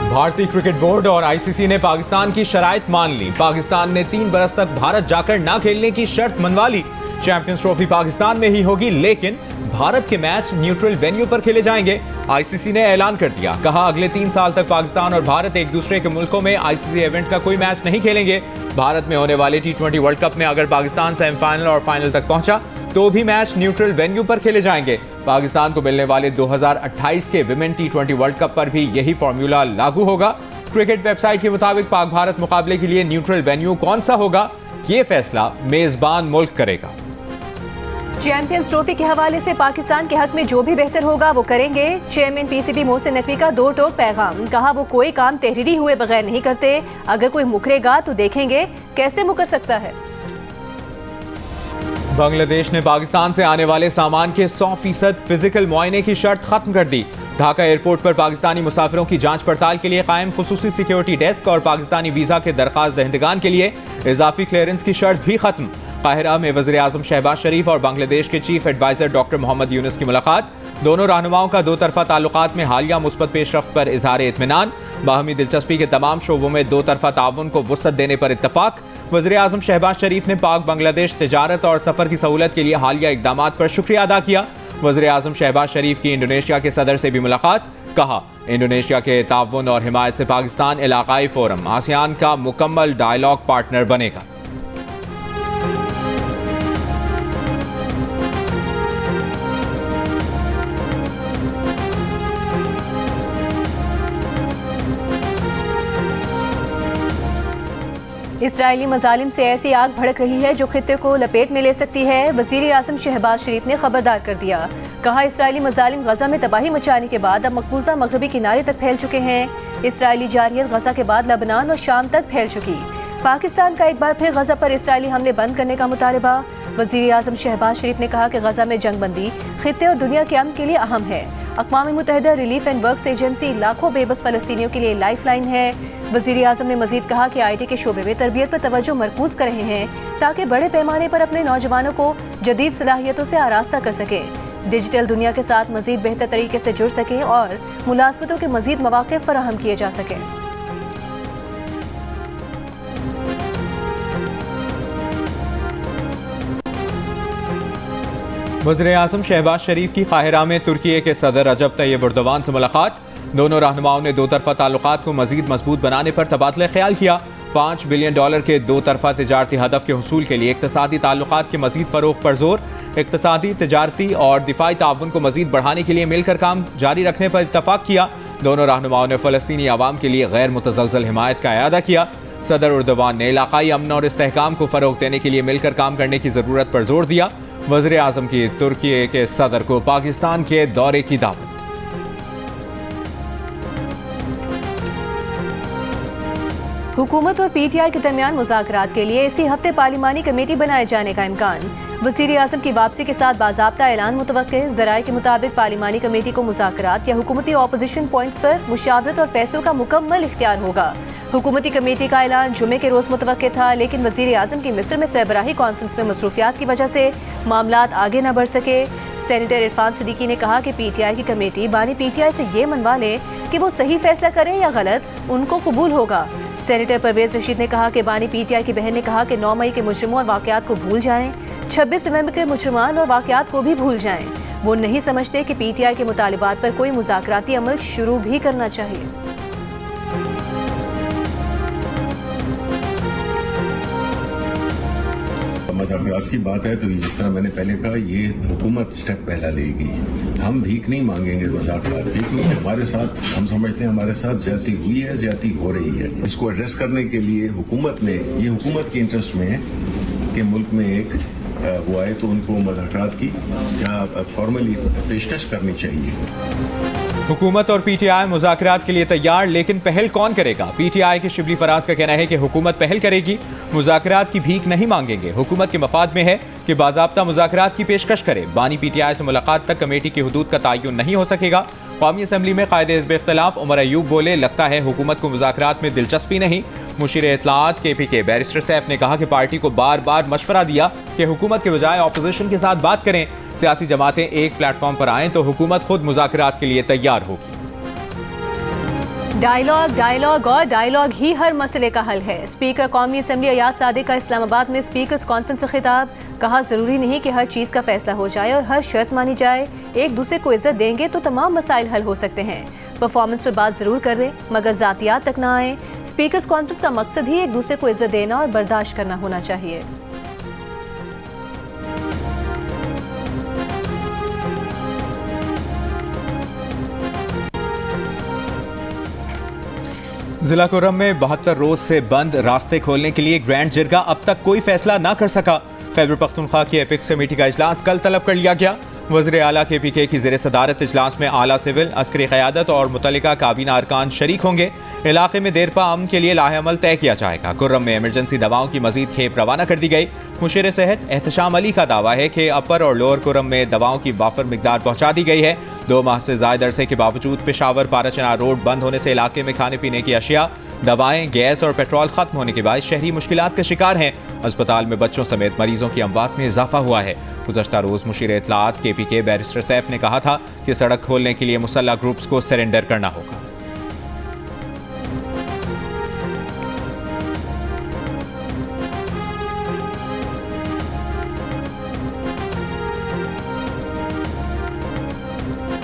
भारतीय cricket board और ICC ने पाकिस्तान की शराइत मान ली। पाकिस्तान ने 3 बरस तक भारत जाकर ना खेलने की शर्त मनवा ली। चैंपियंस ट्रॉफी पाकिस्तान में ही होगी, लेकिन भारत के मैच न्यूट्रल वेन्यू पर खेले जाएंगे। आईसीसी ने ऐलान कर दिया, कहा अगले 3 साल तक पाकिस्तान और भारत एक दूसरे के मुल्कों में आईसीसी इवेंट का कोई मैच नहीं खेलेंगे। भारत में होने वाले T20 वर्ल्ड कप में अगर पाकिस्तान सेमीफाइनल और फाइनल तक पहुंचा तो भी मैच न्यूट्रल वेन्यू पर खेले जाएंगे। पाकिस्तान को मिलने वाले 2028 के विमेन T20 वर्ल्ड कप पर भी यही फॉर्मूला लागू होगा। क्रिकेट वेबसाइट के मुताबिक पाक भारत मुकाबले के लिए न्यूट्रल वेन्यू कौन सा होगा, ये फैसला मेजबान मुल्क करेगा। चैंपियंस ट्रॉफी के हवाले से पाकिस्तान के हक में जो भी बेहतर होगा वो करेंगे। चेयरमैन पीसीबी मोहसिन नकवी का 2 टोक पैगाम, कहा वो कोई काम तहरीरी हुए बगैर नहीं करते। अगर कोई मुकरेगा तो देखेंगे कैसे मुकर सकता है। बांग्लादेश ने पाकिस्तान से आने वाले सामान के 100% फिजिकल मुआयने की शर्त खत्म कर दी। ढाका एयरपोर्ट पर पाकिस्तानी मुसाफिरों की जांच पड़ताल के लिए कायम खुसूसी सिक्योरिटी डेस्क और पाकिस्तानी वीजा के दरखास्त दहिंदगान के लिए इजाफी क्लियरेंस की शर्त भी खत्म। काहिरा में वज़ीर आज़म शहबाज शरीफ और बांग्लादेश के chief adviser doctor Mohammad Yunus की मुलाकात। दोनों रहनुमाओं का 2 तरफा ताल्लुकात में हालिया मुस्बत पेशरफ्त पर इजहार इत्मीनान। बाहमी दिलचस्पी के तमाम शोबों में 2 तरफा ताउन को वुसअत देने पर इत्तफाक। वज़ीर आज़म शहबाज शरीफ ने पाक बांग्लादेश तिजारत और सफर की सहूलत के लिए हालिया इकदामात पर शुक्रिया अदा किया। वज़ीर आज़म शहबाज शरीफ की इंडोनेशिया के सदर से भी मुलाकात। कहा इंडोनेशिया के ताउन और हिमायत से पाकिस्तान इलाकाई फोरम आसियान का मुकम्मल डायलॉग पार्टनर बनेगा। इसराइली मजालिम से ऐसी आग भड़क रही है जो खित्ते को लपेट में ले सकती है। वज़ीर आज़म शहबाज शरीफ ने खबरदार कर दिया, कहा इसराइली मजालिम गजा में तबाही मचाने के बाद अब मकबूजा मगरबी किनारे तक फैल चुके हैं। इसराइली जारियत गजा के बाद लबनान और शाम तक फैल चुकी। पाकिस्तान का एक बार फिर गजा पर इसराइली हमले बंद करने का मुतालबा। वज़ीर आज़म शहबाज शरीफ ने कहा कि गजा में जंगबंदी खित्ते और दुनिया के अमन के लिए अहम है। अक़वाम मुत्तहिदा रिलीफ एंड वर्क्स एजेंसी लाखों बेबस फ़लस्तीनियों के लिए लाइफ लाइन है। वज़ीर आज़म ने मजीद कहा कि IT के शोबे में तरबियत पर तवज्जो मरकूज कर रहे हैं ताकि बड़े पैमाने पर अपने नौजवानों को जदीद सलाहियतों से आरास्ता कर सकें, डिजिटल दुनिया के साथ मजीद बेहतर तरीके से जुड़ सकें और मुलाज़मतों के मजीद मौक़े फराहम किए जा सकें। वज़ीर आज़म शहबाज शरीफ की काहिरा में तुर्की के सदर रजब तैयब एर्दोगान से मुलाकात। दोनों रहनुमाओं ने 2 तरफा ताल्लुकात को मजीद मजबूत बनाने पर तबादला ख्याल किया। $5 बिलियन के 2 तरफा तिजारती हदफ के हुसूल के लिए इक्तसादी ताल्लुकात के मजीद फ़रोग़ पर जोर। इक्तसादी, तिजारती और दिफाई ताउन को मजीद बढ़ाने के लिए मिलकर काम जारी रखने पर इत्तफाक किया। दोनों रहनुमाओं ने फ़लस्तीनी आवाम के लिए गैर मुतज़लज़ल हिमायत का इआदा किया। सदर एर्दोगान ने इलाकाई अमन और इस्तेहकाम को फ़रोग़ देने के लिए मिलकर काम करने की ज़रूरत पर जोर दिया। वज़ीर आज़म की तुर्की के सदर को पाकिस्तान के दौरे की दावत। हुकूमत और PTI के दरमियान मुज़ाकरात के लिए इसी हफ्ते पार्लिमानी कमेटी बनाए जाने का इम्कान। वज़ीर आज़म की वापसी के साथ बाज़ाब्ता ऐलान मुतवक्के। ज़राए के मुताबिक पार्लिमानी कमेटी को मुज़ाकरात या हुकूमती ऑपोजिशन पॉइंट्स पर मुशावरत और फैसलों का मुकम्मल इख्तियार होगा। हुकूमती कमेटी का ऐलान जुमे के रोज़ मुतवक्के था, लेकिन वज़ीर आज़म की मिस्र में सरबराही कॉन्फ्रेंस में मसरूफियात की वजह से मामलात आगे न बढ़ सके। सेनेटर इरफान सिद्दीकी ने कहा कि PTI की कमेटी बानी PTI से ये मनवा ले कि वो सही फैसला करें या गलत, उनको कबूल होगा। सेनेटर परवेज रशीद ने कहा कि बानी PTI की बहन ने कहा कि 9 मई के मुजरिमों और वाक़यात को भूल जाएं, 26 नवंबर के मुजरिमान और वाक़यात को भी भूल जाएं। वो नहीं समझते कि PTI के मुतालिबात पर कोई मुज़ाकराती अमल शुरू भी करना चाहिए। मुज़ाकरात की बात है तो जिस तरह मैंने पहले कहा, ये हुकूमत स्टेप पहला लेगी। हम भीख नहीं मांगेंगे मुज़ाकरात की, क्योंकि हमारे साथ, हम समझते हैं हमारे साथ ज्यादती हुई है, ज्यादती हो रही है। इसको एड्रेस करने के लिए हुकूमत ने, ये हुकूमत के इंटरेस्ट में है कि मुल्क में एक वो आए तो उनको मुज़ाकरात की या फॉर्मली पेशकश करनी चाहिए। हुकूमत और PTI मुज़ाकरात के लिए तैयार, लेकिन पहल कौन करेगा? PTI के शिबली फराज का कहना है कि हुकूमत पहल करेगी, मुज़ाकरात की भीख नहीं मांगेंगे। हुकूमत के मफाद में है कि बाज़ाब्ता मुज़ाकरात की पेशकश करे। बानी PTI से मुलाकात तक कमेटी की हदूद का तयन नहीं हो सकेगा। कौमी असम्बली में कायदे हिज़्ब इख्तिलाफ उमर अयूब बोले, लगता है हुकूमत को मुज़ाकरात में दिलचस्पी नहीं। मुशीर इत्तलाआत KPK बैरिस्टर सैफ ने कहा कि पार्टी को बार बार मशवरा दिया कि हुकूमत के बजाय ऑपोजिशन के साथ बात करें। सियासी जमातें एक प्लेटफॉर्म पर आएं तो हुकूमत खुद मुज़ाकरात के लिए तैयार होगी। डायलॉग डायलॉग और डायलॉग ही हर मसले का हल है। स्पीकर कौमी असम्बली अयाज सादिक का इस्लामाबाद में स्पीकर्स कॉन्फ्रेंस से खिताब। कहा जरूरी नहीं कि हर चीज़ का फैसला हो जाए और हर शर्त मानी जाए। एक दूसरे को इज्जत देंगे तो तमाम मसाइल हल हो सकते हैं। परफॉर्मेंस पर बात जरूर कर लें मगर जातियात तक ना आए। स्पीकर्स कॉन्फ्रेंस का मकसद ही एक दूसरे को इज्जत देना और बर्दाश्त करना होना चाहिए। जिला कुर्रम में 72 रोज से बंद रास्ते खोलने के लिए ग्रैंड जिरगा अब तक कोई फैसला ना कर सका। खैबर पख्तूनख्वा की एपिक्स कमेटी का इजलास कल तलब कर लिया गया। वज़ीर आला KPK की ज़ेर सदारत इजलास में आला सिविल अस्करी क़यादत और मुतल्लिका काबीना अरकान शरीक होंगे। इलाके में देरपा अमन के लिए लाहेअमल तय किया जाएगा। कुर्रम में इमरजेंसी दवाओं की मजीद खेप रवाना कर दी गई। मुशीर सेहत एहतशाम अली का दावा है कि अपर और लोअर कुर्रम में दवाओं की वाफर मिकदार पहुँचा दी गई है। 2 माह से ज़ायद अरसे के बावजूद पेशावर पाराचना रोड बंद होने से इलाके में खाने पीने की अशिया, दवाएं, गैस और पेट्रोल खत्म होने के बाद शहरी मुश्किलात का शिकार हैं। अस्पताल में बच्चों समेत मरीजों की अमवात में इजाफा हुआ है। गुज़श्ता रोज मुशीर इत्तलाआत KPK बैरिस्टर सैफ ने कहा था कि सड़क खोलने के लिए मुसल्लह ग्रुप्स को सरेंडर करना होगा।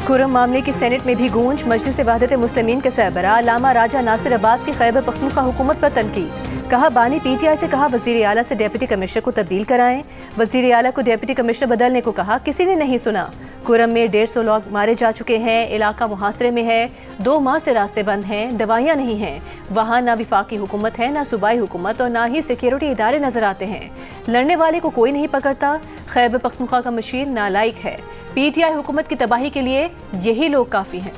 कुर्रम मामले की सेनेट में भी गूंज। मजलिस वहदत मुस्लिमीन के सरबराह अल्लामा राजा नासिर अब्बास की खैबर पख्तूनख्वा हुकूमत पर तनकीद। कहा बानी PTI से कहा वज़ीर आला से डिप्टी कमिश्नर को तब्दील कराएं। वज़ीर आला को डिप्टी कमिश्नर बदलने को कहा, किसी ने नहीं सुना। कुर्रम में 150 लोग मारे जा चुके हैं। इलाका मुहासरे में है। 2 माह से रास्ते बंद हैं। दवाइयाँ नहीं हैं। वहाँ ना विफाकी हुकूमत है, ना सूबाई हुकूमत और ना ही सिक्योरिटी इदारे नजर आते हैं। लड़ने वाले को कोई नहीं पकड़ता। खैबर पख्तूनख्वा का मुशीर नालायक है। PTI हुकूमत की तबाही के लिए यही लोग काफ़ी हैं।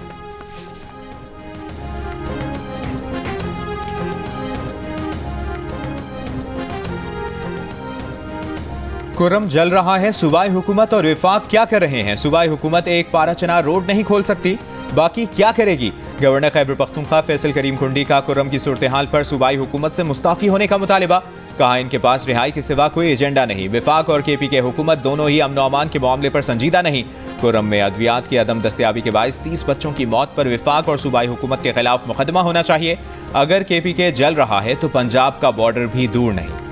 कुर्रम जल रहा है, सूबाई हुकूमत और विफाक क्या कर रहे हैं? सूबाई हुकूमत एक पाराचना रोड नहीं खोल सकती, बाकी क्या करेगी? गवर्नर खैबर पख्तूनख्वा फैसल करीम कुंडी का कुर्रम की सूरत हाल पर सूबाई हुकूमत से मुस्ताफी होने का मुतालिबा। कहा इनके पास रिहाई के सिवा कोई एजेंडा नहीं। विफाक और KPK हुकूमत दोनों ही अमन अमान के मामले पर संजीदा नहीं। कुर्रम में अद्वियात की अदम दस्तयाबी के बायस 30 बच्चों की मौत पर विफाक और सूबाई हुकूमत के खिलाफ मुकदमा होना चाहिए। अगर KPK जल रहा है तो पंजाब का बॉर्डर भी दूर नहीं।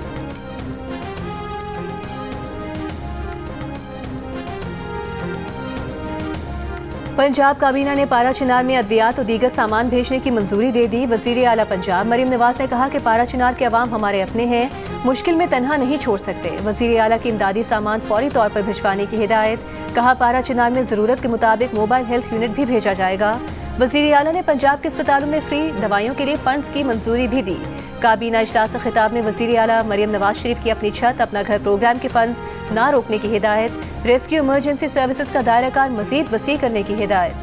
पंजाब काबीना ने पाराचनार में अद्वियात और दीगर सामान भेजने की मंजूरी दे दी। वज़ीर आला पंजाब मरीम नवाज ने कहा कि पाराचनार के अवाम हमारे अपने हैं, मुश्किल में तन्हा नहीं छोड़ सकते। वज़ीर आला की इमदादी सामान फौरी तौर पर भिजवाने की हिदायत। कहा पाराचनार में ज़रूरत के मुताबिक मोबाइल हेल्थ यूनिट भी भेजा जाएगा। वज़ीर आला ने पंजाब के अस्पतालों में फ्री दवाइयों के लिए फंड्स की मंजूरी भी दी। काबीना इजलास से खिताब में वज़ीर आला मरीम नवाज शरीफ की अपनी छत अपना घर प्रोग्राम के फंड्स ना रोकने की हिदायत। रेस्क्यू इमरजेंसी सर्विसेज का दायरा कार मजीद वसी करने की हिदायत।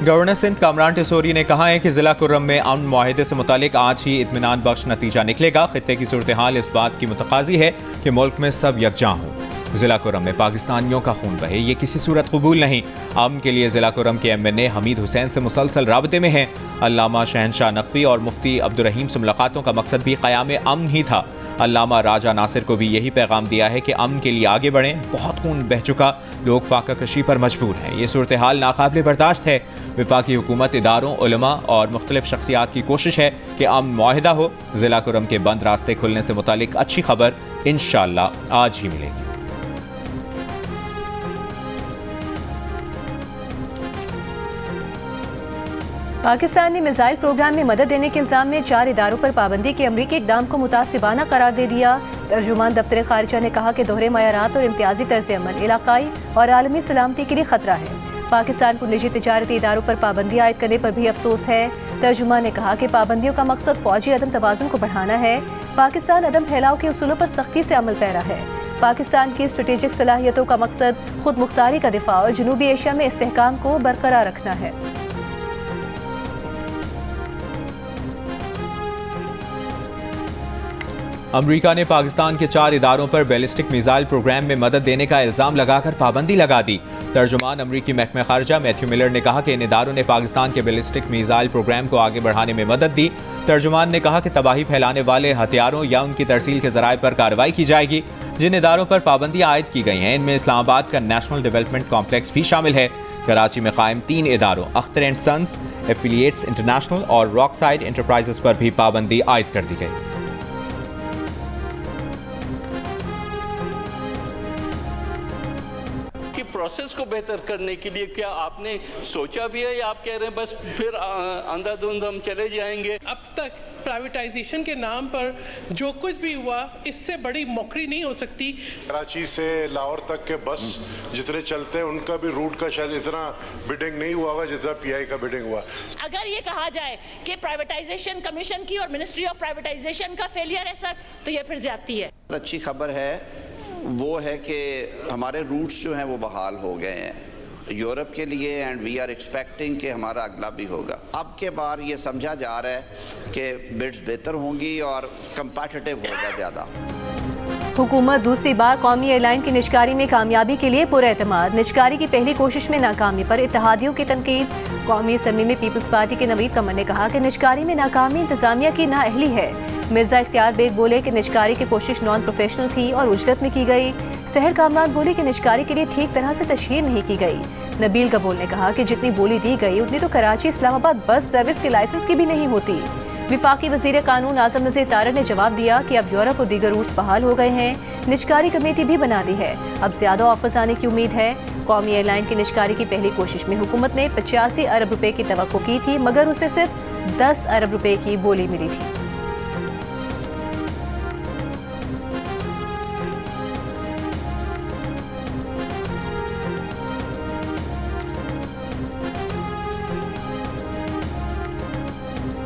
गवर्नर सिंध कामरान टिसोरी ने कहा है कि जिला कुर्रम में अमन मुआहिदे से मुतालिक आज ही इत्मीनान बख्श नतीजा निकलेगा। खित्ते की सूरत हाल इस बात की मुतकाजी है कि मुल्क में सब यकजा हों। जिला कुर्रम में पाकिस्तानियों का खून बहे, ये किसी सूरत कबूल नहीं। अमन के लिए जिला कुर्रम के MNA हमीद हुसैन से मुसलसल राबते में हैं। अल्लामा शहनशाह नकवी और मुफ्ती अब्दुर्रहीम से मुलाकातों का मकसद भी क़याम अमन ही था। अल्लामा राजा नासिर को भी यही पैगाम दिया है कि अमन के लिए आगे बढ़ें। बहुत खून बह चुका, लोग फाका कशी पर मजबूर हैं। ये सूरत हाल नाकाबिल बर्दाश्त है। विफाकी हुकूमत, इदारों, उलमा और मुख्तलिफ शख्सियात की कोशिश है कि अमन मुआहिदा हो। जिला कुर्रम के बंद रास्ते खुलने से मुतालिक अच्छी खबर इंशाअल्लाह आज ही मिलेगी। पाकिस्तान ने मिसाइल प्रोग्राम में मदद देने के इल्जाम में 4 इदारों पर पाबंदी के अमरीकी इक़दाम को मुतासिबाना करार दे दिया। तर्जुमान दफ्तर खारिजा ने कहा कि दोहरे मयारात और इम्तियाजी तर्ज अमल इलाकाई और आलमी सलामती के लिए खतरा है। पाकिस्तान को निजी तिजारती इदारों पर पाबंदी आयद करने पर भी अफसोस है। तर्जुमान ने कहा कि पाबंदियों का मकसद फौजी अदम तवाज़ुन को बढ़ाना है। पाकिस्तान अदम फैलाव के उसूलों पर सख्ती से अमल पैरा है। पाकिस्तान की स्ट्रेटेजिक सलाहियतों का मकसद खुद मुख्तारी का दिफा और जनूबी एशिया में इस्तेहकाम को बरकरार रखना है। अमरीका ने पाकिस्तान के 4 इदारों पर बैलिस्टिक मिसाइल प्रोग्राम में मदद देने का इल्जाम लगाकर पाबंदी लगा दी। तर्जुमान अमरीकी महकमा खारजा मैथ्यू मिलर ने कहा कि इन इदारों ने पाकिस्तान के बैलिस्टिक मिसाइल प्रोग्राम को आगे बढ़ाने में मदद दी। तर्जुमान ने कहा कि तबाही फैलाने वाले हथियारों या उनकी तरसील के जराये पर कार्रवाई की जाएगी। जिन इदारों पर पाबंदियां आयद की गई हैं इनमें इस्लामाबाद का नेशनल डेवलपमेंट कॉम्प्लेक्स भी शामिल है। कराची में कायम 3 इदारों Akhtar and Sons, Affiliates International और रॉकसाइड इंटरप्राइजेस पर भी पाबंदी आयद कर दी गई। प्रोसेस को बेहतर करने के लिए क्या आपने सोचा भी है या आप कह रहे हैं बस फिर अंधाधुंध हम चले जाएंगे? अब तक प्राइवेटाइजेशन के नाम पर जो कुछ भी हुआ इससे बड़ी मौकरी नहीं हो सकती। कराची से लाहौर तक के बस जितने चलते हैं उनका भी रूट का शायद इतना बिडिंग नहीं हुआ होगा जितना पीआई का बिडिंग हुआ। अगर ये कहा जाए कि प्राइवेटाइजेशन कमीशन की और मिनिस्ट्री ऑफ प्राइवेटाइजेशन का फेलियर है सर, तो ये फिर ज्यादती है। अच्छी खबर है वो है कि हमारे रूट्स जो हैं वो बहाल हो गए हैं यूरोप के लिए एंड वी आर एक्सपेक्टिंग कि हमारा अगला भी होगा। अब के बार ये समझा जा रहा है कि बिड्स बेहतर होंगी और कंपेटिटिव होगा ज़्यादा। हुकूमत दूसरी बार कौमी एयरलाइन की निजकारी में कामयाबी के लिए पुरएतमाद। निजकारी की पहली कोशिश में नाकामी पर इत्तेहादियों की तनकीद। कौमी असम्बली में पीपल्स पार्टी के नवीद कमर ने कहा कि निजकारी में नाकामी इंतजामिया की नाअहली है। मिर्जा इख्तियार बेग बोले कि निजकारी की कोशिश नॉन प्रोफेशनल थी और उजरत में की गई। सहर कामरान बोले कि निजकारी के लिए ठीक तरह से तशहीर नहीं की गई। नबील कबूल ने कहा कि जितनी बोली दी गई उतनी तो कराची इस्लामाबाद बस सर्विस के लाइसेंस की भी नहीं होती। विफाकी वजीर कानून आजम नज़ीर तारड़ ने जवाब दिया कि अब यूरोप और दीगर रूट्स बहाल हो गए हैं। निजकारी कमेटी भी बना दी है, अब ज्यादा ऑफर्स आने की उम्मीद है। कौमी एयरलाइन की निजकारी की पहली कोशिश में हुकूमत ने 85 अरब रुपए की तवक्को की थी, मगर उसे सिर्फ 10 अरब रुपए की बोली मिली थी।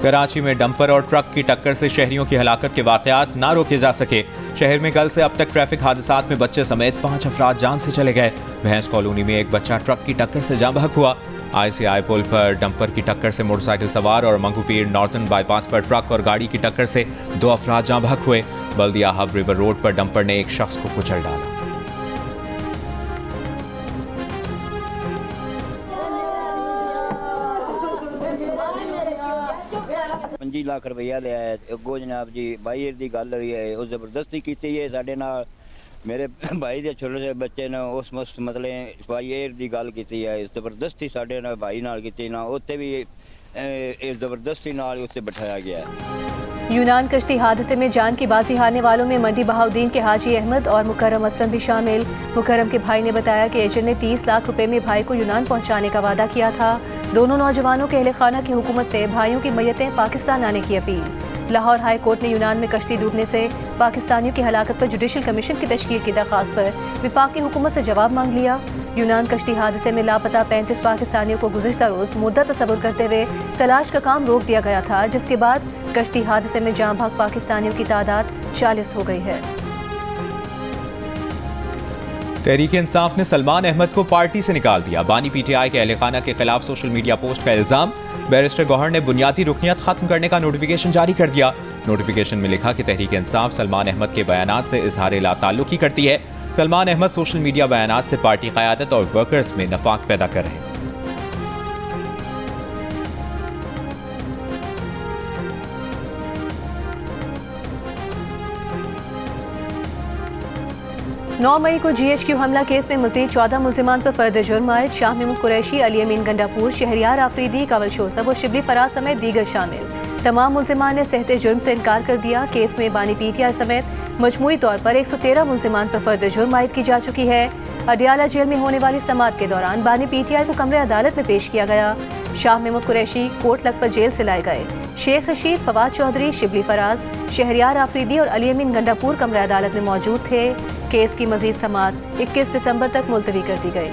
कराची में डंपर और ट्रक की टक्कर से शहरियों की हलाकत के वाकयात ना रोके जा सके। शहर में कल से अब तक ट्रैफिक हादसात में बच्चे समेत 5 अफराद जान से चले गए। भैंस कॉलोनी में एक बच्चा ट्रक की टक्कर से जाँ बहक हुआ। ICI पुल पर डंपर की टक्कर से मोटरसाइकिल सवार और मंगूपीर नॉर्थन बाईपास पर ट्रक और गाड़ी की टक्कर से 2 अफराद जाँ बहक हुए। बल्दिया हब रिवर रोड पर डंपर ने एक शख्स को कुचल डाला। 25 लाख रुपया लिया है। अगो जनाब जी भाई की गल रही है, उस जबरदस्ती की है साढ़े नाल। मेरे भाई के छोटे से बच्चे ने उस मतलब भाई एयर की गल की है, जबरदस्ती साढ़े नाल भाई नाल की ना, उत्ते भी इस जबरदस्ती नाल उससे बिठाया गया है। यूनान कश्ती हादसे में जान की बाजी हारने वालों में मंडी बहाउद्दीन के हाजी अहमद और मुकर्रम असलम भी शामिल। मुकर्रम के भाई ने बताया कि एजेंट ने 30 लाख रुपए में भाई को यूनान पहुंचाने का वादा किया था। दोनों नौजवानों के अहले खाना की हुकूमत से भाइयों की मैयतें पाकिस्तान आने की अपील। लाहौर हाई कोर्ट ने यूनान में कश्ती डूबने से पाकिस्तानियों की हलाकत पर जुडिशल कमीशन की तश्कील की दरख्वास्त पर विफाकी हुकूमत से जवाब मांग लिया। यूनान कश्ती हादसे में लापता 35 पाकिस्तानियों को गुज़िश्ता रोज़ मुद्दा तस्वुर करते हुए तलाश का काम रोक दिया गया था, जिसके बाद कश्ती हादसे में जाँ बहक पाकिस्तानियों की तादाद 40 हो गई है। तहरीक इंसाफ ने सलमान अहमद को पार्टी से निकाल दिया। बानी PTI के अहले खाना के खिलाफ सोशल मीडिया पोस्ट का इल्जाम। बैरिस्टर गौहर ने बुनियादी रुकनियत खत्म करने का नोटिफिकेशन जारी कर दिया। नोटिफिकेशन में लिखा कि तहरीक इंसाफ सलमान अहमद के बयानात से इजहार लाताल्लुकी करती है। सलमान अहमद सोशल मीडिया बयानात से पार्टी क़यादत और वर्कर्स में नफाक पैदा कर रहे हैं। नौ मई को GHQ हमला केस में मजीद 14 मुल्जिमान पर फर्द जुर्म आयद। शाह महमूद कुरैशी, अली अमीन गंडापुर, शहरियार आफरीदी, कावल शोसब और शिबली फराज समेत दीगर शामिल। तमाम मुल्जिमान ने सहते जुर्म से इनकार कर दिया। केस में बानी PTI समेत मजमूई तौर पर 113 मुल्जिमान पर फर्द जुर्म आयद की जा चुकी है। अडियाला जेल में होने वाली समाअत के दौरान बानी PTI को कमरे अदालत में पेश किया गया। शाह महमूद कुरैशी कोट लखपत जेल से लाए गए। शेख रशीद, फवाद चौधरी, शिबली फराज, शहरियार आफरीदी और अली अमीन गंडापुर कमरे अदालत में मौजूद थे। केस की मजीद समाअत 21 दिसंबर तक मुलतवी कर दी गई।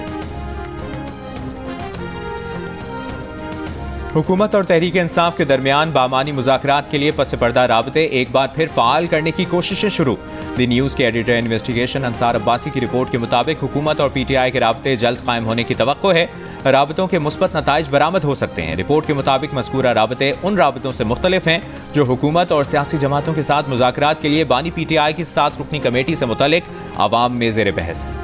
हुकूमत और तहरीक इंसाफ के दरमियान बामानी मुज़ाकरात के लिए पस पर्दा राबते एक बार फिर फ़ाल करने की कोशिशें शुरू। द न्यूज़ के एडिटर इन्वेस्टिगेशन अंसार अब्बासी की रिपोर्ट के मुताबिक हुकूमत और PTI के राबते जल्द कायम होने की तवक्को है। राबतों के मुस्बत नताइज बरामद हो सकते हैं। रिपोर्ट के मुताबिक मज़कूरा राबते उन राबतों से मुख्तलिफ हैं जो हुकूमत और सियासी जमातों के साथ मुज़ाकरात के लिए बानी PTI की 7 रुकनी कमेटी से मुतल्लिक आवाम में ज़ेर बहस है।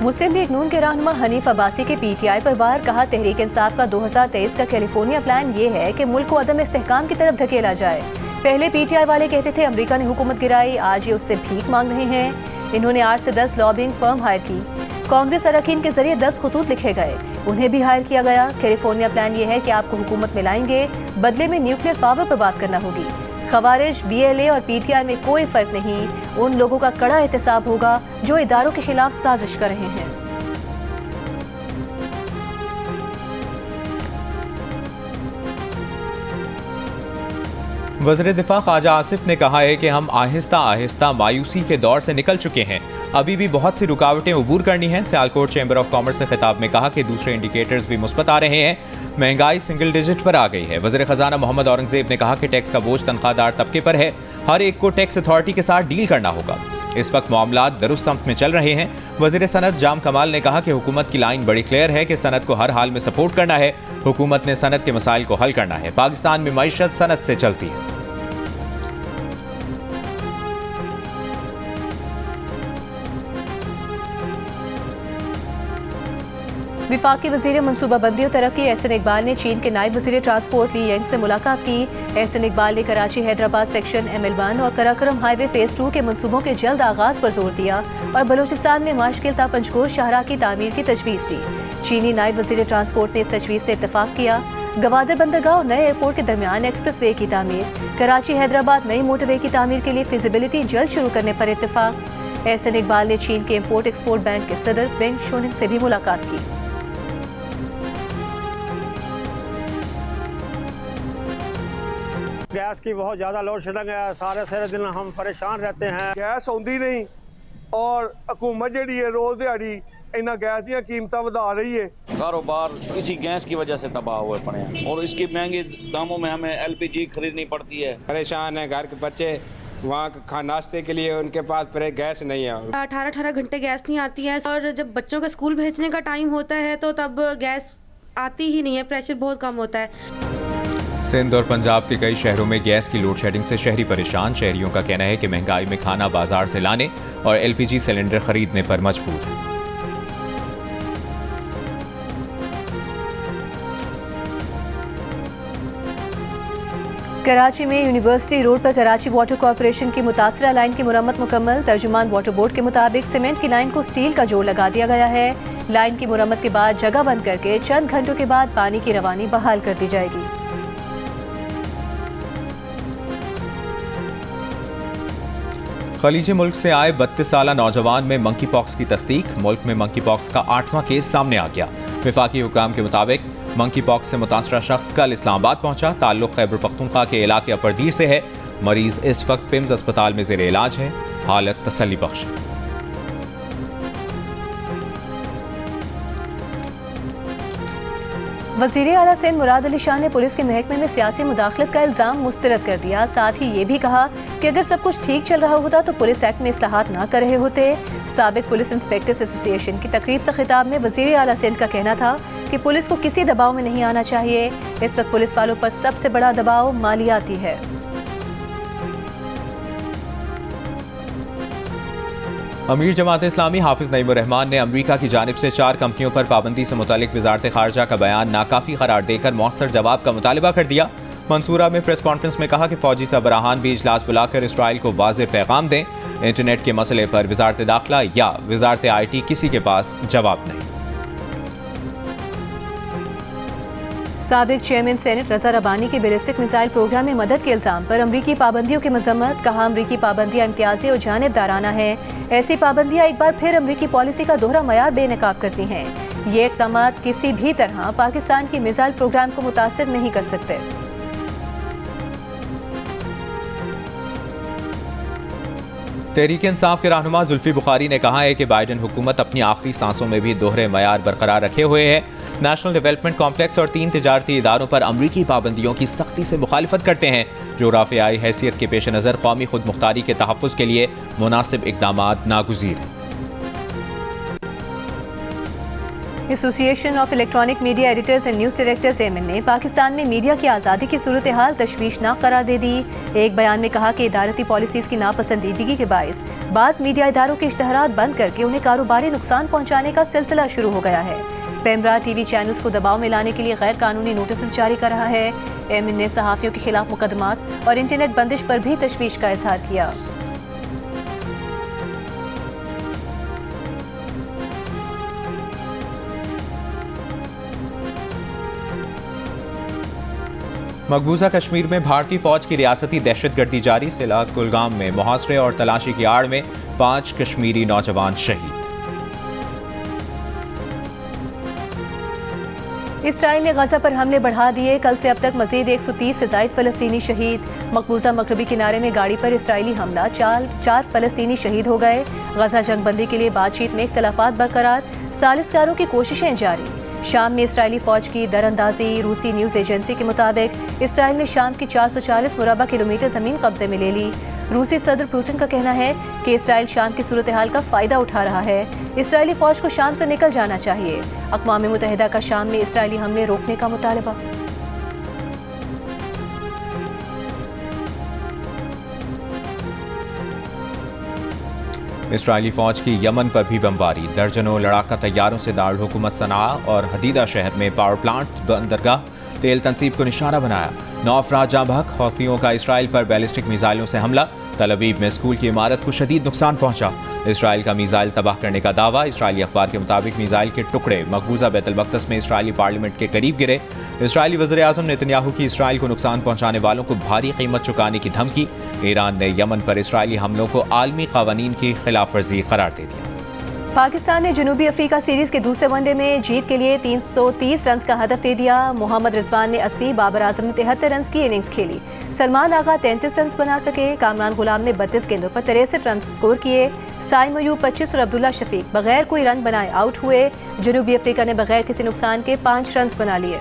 मुस्लिम लीग नून के रहनुमा हनीफ अब्बासी के PTI पर वार, कहा तहरीक इंसाफ का 2023 का कैलिफोर्निया प्लान ये है कि मुल्क को अदम इस्तेहकाम की तरफ धकेला जाए। पहले PTI वाले कहते थे अमेरिका ने हुकूमत गिराई, आज ये उससे भीख मांग रहे हैं। इन्होंने 8 से 10 लॉबिंग फर्म हायर की। कांग्रेस अरकान के जरिए 10 खतूत लिखे गए, उन्हें भी हायर किया गया। कैलिफोर्निया प्लान ये है कि आपको हुकूमत में लाएंगे, बदले में न्यूक्लियर पावर पर बात करना होगी। खवारिज, BLA और PTI में कोई फर्क नहीं, उन लोगों का कड़ा एहतसाब होगा जो इदारों के खिलाफ साजिश कर रहे हैं। वज़ीर दिफा ख्वाजा आसिफ ने कहा है कि हम आहिस्ता आहिस्ता मायूसी के दौर से निकल चुके हैं, अभी भी बहुत सी रुकावटें अबूर करनी हैं। सियालकोट चैम्बर ऑफ कॉमर्स से खिताब में कहा कि दूसरे इंडिकेटर्स भी मुस्बत आ रहे हैं, महंगाई सिंगल डिजिट पर आ गई है। वज़ीर ख़जाना मोहम्मद औरंगज़ेब ने कहा कि टैक्स का बोझ तनख्वाहदार तबके पर है, हर एक को टैक्स अथॉरिटी के साथ डील करना होगा। इस वक्त मामला दुरुस्त समत में चल रहे हैं। वज़ीर सनत जाम कमाल ने कहा कि हुकूमत की लाइन बड़ी क्लियर है कि सनत को हर हाल में सपोर्ट करना है। हुकूमत ने सनत के मसाइल को हल करना है। पाकिस्तान में मईशत सनत से चलती है। विफाकी वज़ीर मनसूबाबंदी और तरक्की एहसन इकबाल ने चीन के नायब वज़ीर ट्रांसपोर्ट ली यंग से मुलाकात की। एहसन इकबाल ने कराची हैदराबाद सेक्शन ML1 और कराकरम हाईवे फेज 2 के मनसूबों के जल्द आगाज पर जोर दिया और बलूचिस्तान में माशकिल ता पंजकोर शाहराह की तामीर की तजवीज़ दी। चीनी नायब वज़ीर ट्रांसपोर्ट ने इस तजवीज़ से इत्तफाक किया। गवादर बंदरगाह और नए एयरपोर्ट के दरमियान एक्सप्रेस वे की तामीर, कराची हैदराबाद नई मोटरवे की तामीर के लिए फिजिबिलिटी जल्द शुरू करने पर इत्तफाक। एहसन इकबाल ने चीन के इम्पोर्ट एक्सपोर्ट बैंक के सदर वेंग शोनिंग से भी मुलाकात की। गैस की बहुत ज़्यादा लोड शेडिंग है, सारे दिन हम परेशान रहते हैं। गैस आउंदी नहीं और हुकूमत जी है रोज़ दिहाड़ी इन्ना गैस दी कीमतां वधा रही है। कारोबार इसी गैस की वजह से तबाह हुए पड़े हैं और इसके महंगे दामों में हमें LPG खरीदनी पड़ती है। परेशान है घर के बच्चे, वहाँ नाश्ते के लिए उनके पास पर गैस नहीं है। 18 घंटे गैस नहीं आती है और जब बच्चों का स्कूल भेजने का टाइम होता है तो तब गैस आती ही नहीं है, प्रेशर बहुत कम होता है। सिंध और पंजाब के कई शहरों में गैस की लोड शेडिंग से शहरी परेशान। शहरियों का कहना है कि महंगाई में खाना बाजार से लाने और LPG सिलेंडर खरीदने पर मजबूर है। कराची में यूनिवर्सिटी रोड पर कराची वाटर कॉर्पोरेशन की मुतासरा लाइन की मुरम्मत मुकम्मल। तर्जुमान वाटर बोर्ड के मुताबिक सीमेंट की लाइन को स्टील का जोड़ लगा दिया गया है। लाइन की मुरम्मत के बाद जगह बंद करके चंद घंटों के बाद पानी की रवानी बहाल कर दी जाएगी। खलीजी मुल्क से आए 32 साला नौजवान में मंकी पॉक्स की तस्दीक। मुल्क में मंकी पॉक्स का 8वां केस सामने आ गया। विफाकी हुकाम के मुताबिक मंकी पॉक्स से मुतासरा शख्स कल इस्लामाबाद पहुंचा। ताल्लुक खैबर पख्तूनख्वा के इलाके अपरदीर से है। मरीज इस वक्त पिम्स अस्पताल में जेर इलाज है। हालत तसल्ली बख्श है। वज़ीर आला सिंध मुराद अली शाह ने पुलिस के महकमे में सियासी मुदाखलत का इल्ज़ाम मुस्तरद कर दिया। साथ ही ये भी कहा कि अगर सब कुछ ठीक चल रहा होता तो पुलिस एक्ट में इस्लाहात ना कर रहे होते। साबिक पुलिस इंस्पेक्टर्स एसोसिएशन की तकरीब से खिताब में वज़ीर आला सिंध का कहना था कि पुलिस को किसी दबाव में नहीं आना चाहिए। इस वक्त पुलिस वालों पर सबसे बड़ा दबाव मालियाती है। अमीर जमात इस्लामी हाफिज नईमुर रहमान ने अमरीका की जानिब से 4 कंपनियों पर पाबंदी से मुतालिक वजारत खारजा का बयान नाकाफी करार देकर मौसर जवाब का मुतालबा कर दिया। मंसूरा में प्रेस कॉन्फ्रेंस में कहा कि फौजी सरबराहान भी इजलास बुलाकर इसराइल को वाज़ेह पैगाम दें। इंटरनेट के मसले पर वजारत दाखिला या वजारत IT किसी के पास जवाब नहीं। साबिक चेयरमैन सेनेट रजा रबानी के बैलिस्टिक मिसाइल प्रोग्राम में मदद के इल्जाम पर अमरीकी पाबंदियों की मजम्मत। कहा अमरीकी पाबंदियां इम्तियाजी और जानिबदाराना है। ऐसी पाबंदियां एक बार फिर अमरीकी पॉलिसी का दोहरा मयार बेनकाब करती हैं। ये इक़दाम किसी भी तरह पाकिस्तान की मिसाइल प्रोग्राम को मुतासिर नहीं कर सकते। तहरीक इंसाफ के रहनुमा जुल्फी बुखारी ने कहा है कि बाइडन हुकूमत अपनी आखिरी सांसों में भी दोहरे मयार बरकरार रखे हुए है। नेशनल डेवलपमेंट कॉम्प्लेक्स और 3 तिजारती इदारों पर अमरीकी पाबंदियों की सख्ती से मुखालिफत करते हैं। जोग्राफियाई हैसियत के पेश नज़र कौमी खुद मुख्तारी के तहफ़्फ़ुज़ के लिए मुनासिब इक़दामात नागुज़ीर हैं। Association of Electronic Media Editors and News Directors एमएन ने पाकिस्तान में मीडिया की आज़ादी की सूरत हाल तशवीशनाक करार दे दी। एक बयान में कहा कि इदारती पॉलिसीज़ की नापसंदीदगी के बायस बाज़ मीडिया इदारों के इश्तहारात बंद करके उन्हें कारोबारी नुकसान पहुँचाने का सिलसिला शुरू हो गया है। पेमरा टीवी चैनल्स को दबाव में लाने के लिए गैर कानूनी नोटिस जारी कर रहा है। एमएन ने सहाफ़ियों के खिलाफ मुकदमात और इंटरनेट बंदिश पर भी तशवीश का इजहार किया। मकबूजा कश्मीर में भारतीय फौज की रियासती दहशतगर्दी जारी। सिलात कुलगाम में मुहासरे और तलाशी की आड़ में 5 कश्मीरी नौजवान शहीद। इसराइल ने गजा पर हमले बढ़ा दिए। कल से अब तक मजीद 130 से ज़ायद फ़लस्तीनी शहीद। मकबूजा मगरबी किनारे में गाड़ी पर इसराइली हमला, 4 फ़लस्तीनी शहीद हो गए। गजा जंगबंदी के लिए बातचीत में इख्तलाफात बरकरार, सालिसकारों की कोशिशें जारी। शाम में इसराइली फौज की दरअंदाजी। रूसी न्यूज़ एजेंसी के मुताबिक इसराइल ने शाम की 440 मुरबा किलोमीटर ज़मीन कब्जे में ले ली। रूसी सदर पुतिन का कहना है कि इसराइल शाम की सूरत हाल का फ़ायदा उठा रहा है। इसराइली फौज को शाम से निकल जाना चाहिए। अक़वाम मुत्तहिदा का शाम में इसराइली हमले रोकने का मुतालबा। इसराइली फौज की यमन पर भी बमबारी। दर्जनों लड़ाका तैयारों से दारुल हुकूमत सना और हदीदा शहर में पावर प्लांट, बंदरगाह, तेल तंसीब को निशाना बनाया। 9 अफराद जाँ बहक। हौथियों का इसराइल पर बैलिस्टिक मिसाइलों से हमला। तल अवीव में स्कूल की इमारत को शदीद नुकसान पहुंचा। इसराइल का मिसाइल तबाह करने का दावा। इसराइली अखबार के मुताबिक मिसाइल के टुकड़े मकबूजा बैतुल मक़दस में इसराइली पार्लियामेंट के करीब गिरे। इसराइली वज़ीर आज़म नेतन्याहू की इसराइल को नुकसान पहुंचाने वालों को भारी कीमत चुकाने की धमकी। ईरान ने यमन पर इसराइली हमलों को आलमी क़वानीन की खिलाफ वर्जी करार दे दिया। पाकिस्तान ने जनूबी अफ्रीका सीरीज के दूसरे वनडे में जीत के लिए 330 रन का हदफ दे दिया। मोहम्मद रिजवान ने 80, बाबर आजम ने 73 रन की इनिंग्स खेली। सलमान आगा 33 रन बना सके। कामरान गुलाम ने 32 गेंदों पर 63 रन स्कोर किए। साइम अयूब 25 और अब्दुल्ला शफीक बगैर कोई रन बनाए आउट हुए। जनूबी अफ्रीका ने बगैर किसी नुकसान के 5 रन बना लिए।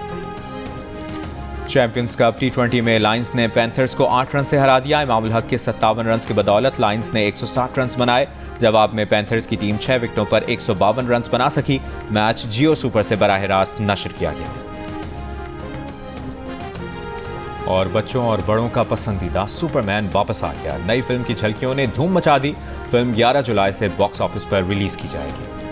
चैंपियंस कप T20 में लायंस ने पैंथर्स को 8 रन से हरा दिया। इमामुल हक के 57 रन की बदौलत लायंस ने 160 रन बनाए। जवाब में पैंथर्स की टीम 6 विकेटों पर 152 रन बना सकी। मैच जियो सुपर से बराह रास्त नशर किया गया। और बच्चों और बड़ों का पसंदीदा सुपरमैन वापस आ गया। नई फिल्म की झलकियों ने धूम मचा दी। फिल्म 11 जुलाई से बॉक्स ऑफिस पर रिलीज की जाएगी।